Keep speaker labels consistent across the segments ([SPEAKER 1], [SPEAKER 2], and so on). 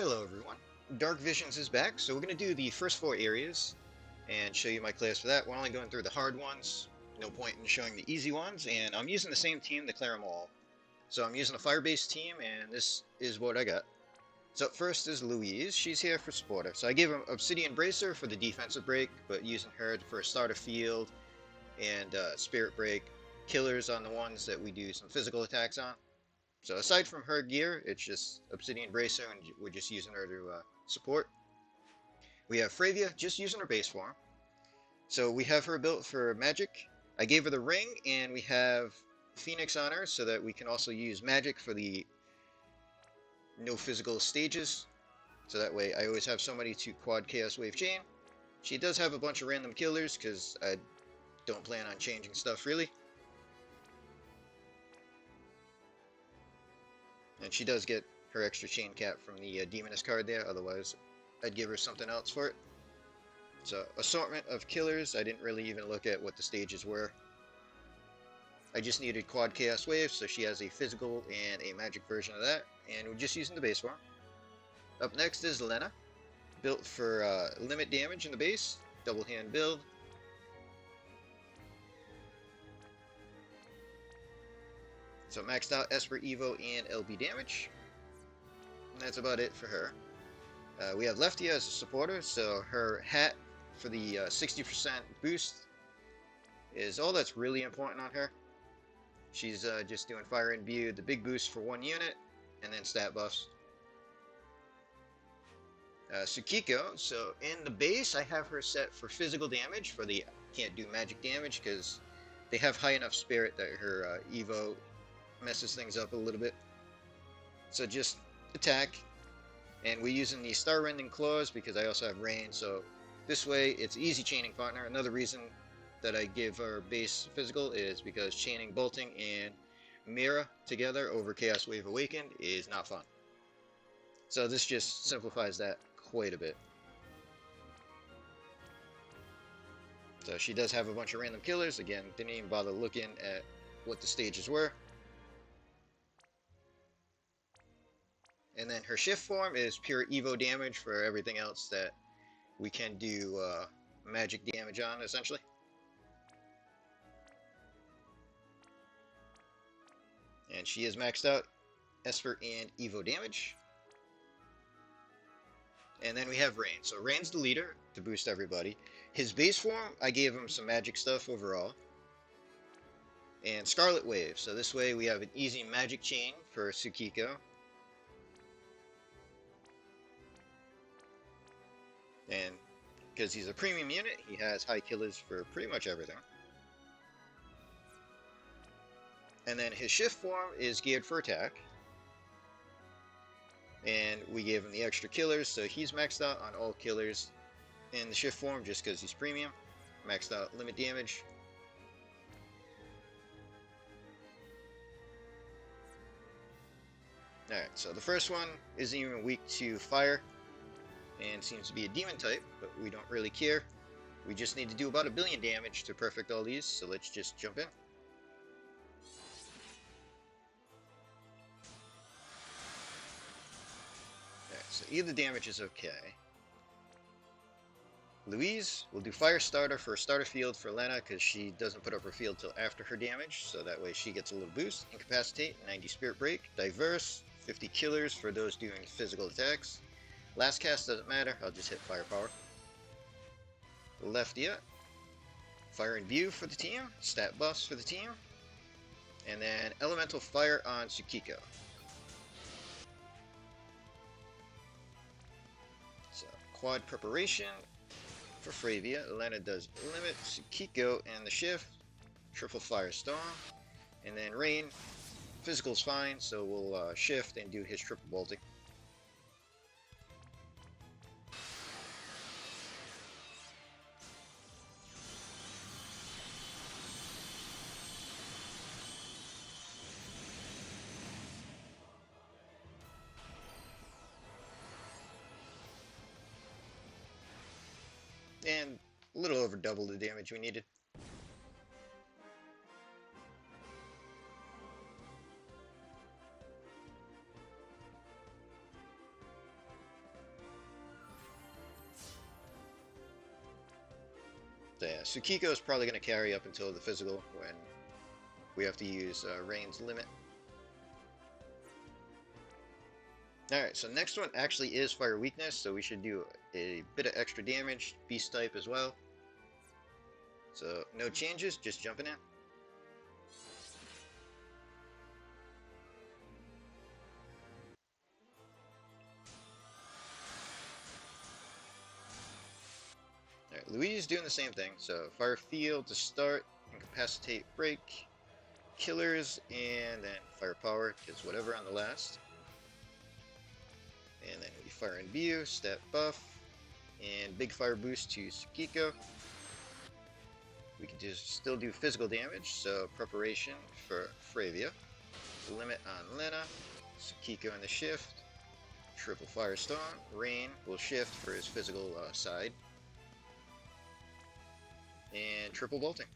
[SPEAKER 1] Hello everyone, Dark Visions is back, so we're going to do the first 4 areas and show you my class for that. We're only going through the hard ones, no point in showing the easy ones, and I'm using the same team to clear them all. So I'm using a fire-based team, and this is what I got. So first is Louise, she's here for supporter. So I gave her Obsidian Bracer for the defensive break, but using her for starter field and spirit break, killers on the ones that we do some physical attacks on. So aside from her gear, it's just Obsidian Bracer, and we're just using her to support. We have Fravia, just using her base form. So we have her built for magic. I gave her the ring, and we have Phoenix on her, so that we can also use magic for the no physical stages. So that way I always have somebody to quad Chaos Wave Chain. She does have a bunch of random killers, because I don't plan on changing stuff really. And she does get her extra chain cap from the Demoness card there, otherwise I'd give her something else for it. So, assortment of killers, I didn't really even look at what the stages were. I just needed quad Chaos Wave, so she has a physical and a magic version of that, and we're just using the base form. Up next is Lena, built for limit damage in the base, double hand build. So maxed out Esper Evo and LB damage. And that's about it for her. We have Lefty as a supporter, so her hat for the 60% boost is all that's really important on her. She's just doing Fire and View, the big boost for 1 unit, and then stat buffs. Tsukiko, so in the base I have her set for physical damage, for the can't do magic damage, because they have high enough spirit that her Evo messes things up a little bit. So just attack, and we're using the Star Rending Claws because I also have rain, so this way it's easy chaining partner. Another reason that I give our base physical is because chaining Bolting and Mira together over Chaos Wave Awakened is not fun. So this just simplifies that quite a bit. So she does have a bunch of random killers. Again, didn't even bother looking at what the stages were. And then her shift form is pure Evo damage for everything else that we can do magic damage on, essentially. And she is maxed out Esper and Evo damage. And then we have Rain. So Rain's the leader to boost everybody. His base form, I gave him some magic stuff overall. And Scarlet Wave. So this way we have an easy magic chain for Tsukiko. And because he's a premium unit, he has high killers for pretty much everything. And then his shift form is geared for attack. And we gave him the extra killers, so he's maxed out on all killers in the shift form just because he's premium. Maxed out limit damage. Alright, so the first one isn't even weak to fire and seems to be a demon type, but we don't really care. We just need to do about 1 billion damage to perfect all these, so let's just jump in. Alright, so either damage is okay. Louise will do Fire Starter for Starter Field for Lena because she doesn't put up her field till after her damage, so that way she gets a little boost. Incapacitate, 90 Spirit Break. Diverse, 50 killers for those doing physical attacks. Last cast doesn't matter, I'll just hit Firepower. Leftia, Fire and View for the team, stat buffs for the team, and then Elemental Fire on Tsukiko. So, Quad Preparation for Fravia. Elena does Limit, Tsukiko, and the Shift, Triple Firestorm, and then Rain. Physical's fine, so we'll shift and do his Triple Bolting. And a little over double the damage we needed. Tsukiko is probably going to carry up until the physical when we have to use Rain's limit. Alright, so next one actually is fire weakness, so we should do a bit of extra damage, beast type as well. So no changes, just jumping in. Alright, Louise is doing the same thing, so fire field to start, incapacitate, break, killers, and then fire power, because whatever on the last. And then we fire and imbue, stat buff, and big fire boost to Tsukiko. We can still do physical damage, so preparation for Fravia. Limit on Lena, Tsukiko in the shift, triple firestorm. Rain will shift for his physical side, and triple bolting.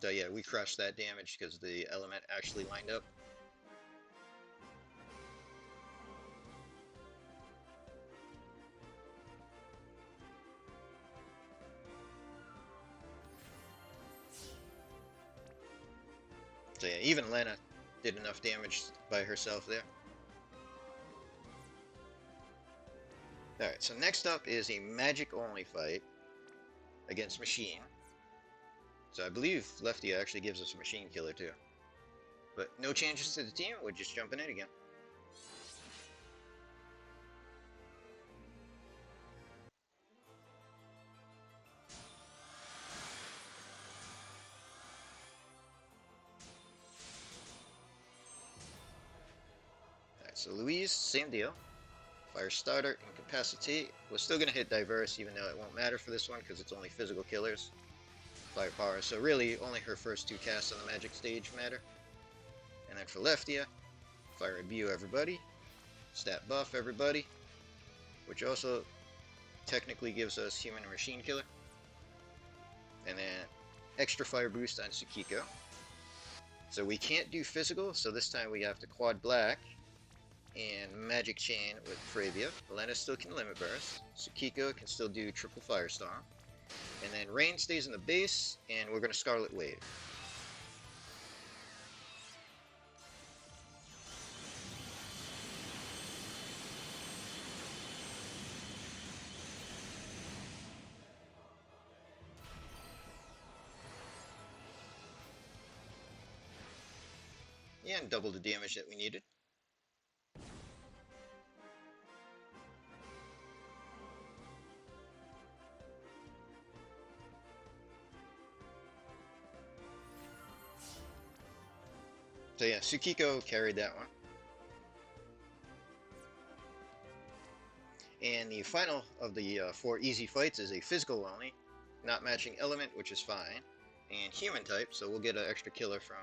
[SPEAKER 1] So yeah, we crushed that damage because the element actually lined up. So yeah, even Lena did enough damage by herself there. Alright, so next up is a magic only fight against Machine. So I believe Lefty actually gives us a Machine Killer too. But no changes to the team, we're just jumping in again. Alright, so Louise, same deal. Fire starter, incapacitate. We're still going to hit diverse even though it won't matter for this one because it's only physical killers. Firepower, so really only her first two casts on the magic stage matter. And then for Leftia, fire imbue everybody, stat buff everybody, which also technically gives us human and machine killer. And then extra fire boost on Tsukiko. So we can't do physical, so this time we have to quad black and magic chain with Fravia. Lena still can limit burst. Tsukiko can still do triple firestorm. And then Rain stays in the base, and we're going to Scarlet Wave. And double the damage that we needed. So yeah, Tsukiko carried that one. And the final of the 4 easy fights is a physical only, not matching element, which is fine, and human type, so we'll get an extra killer from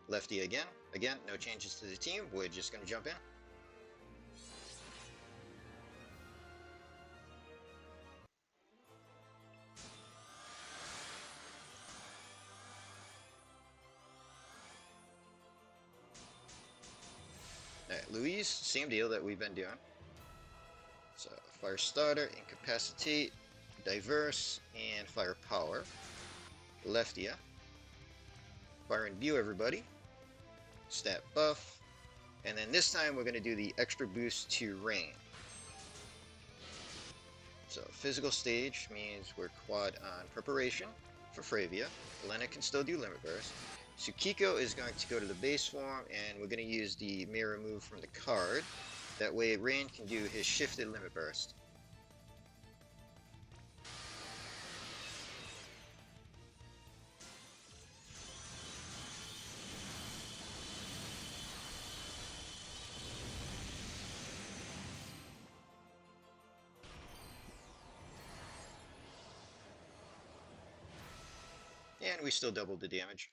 [SPEAKER 1] Lefty again. Again, no changes to the team, we're just going to jump in. Alright, Louise, same deal that we've been doing. So, fire starter, incapacitate, diverse, and fire power. Leftia. Fire imbue everybody. Stat buff. And then this time we're going to do the extra boost to Rain. So, physical stage means we're quad on preparation for Fravia. Lena can still do limit burst. Tsukiko is going to go to the base form, and we're going to use the mirror move from the card. That way Rain can do his shifted limit burst. And we still doubled the damage.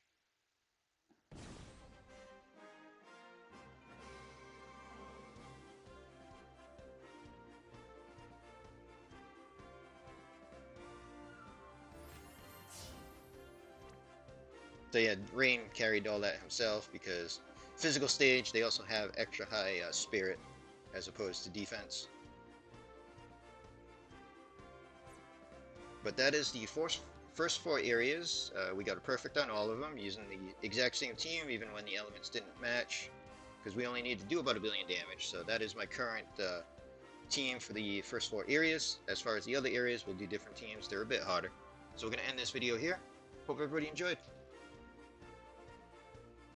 [SPEAKER 1] So yeah, Rain carried all that himself because physical stage, they also have extra high spirit as opposed to defense. But that is the first four areas. We got a perfect on all of them using the exact same team, even when the elements didn't match, because we only need to do about 1 billion damage. So that is my current team for the first four areas. As far as the other areas, we'll do different teams. They're a bit harder. So we're going to end this video here. Hope everybody enjoyed.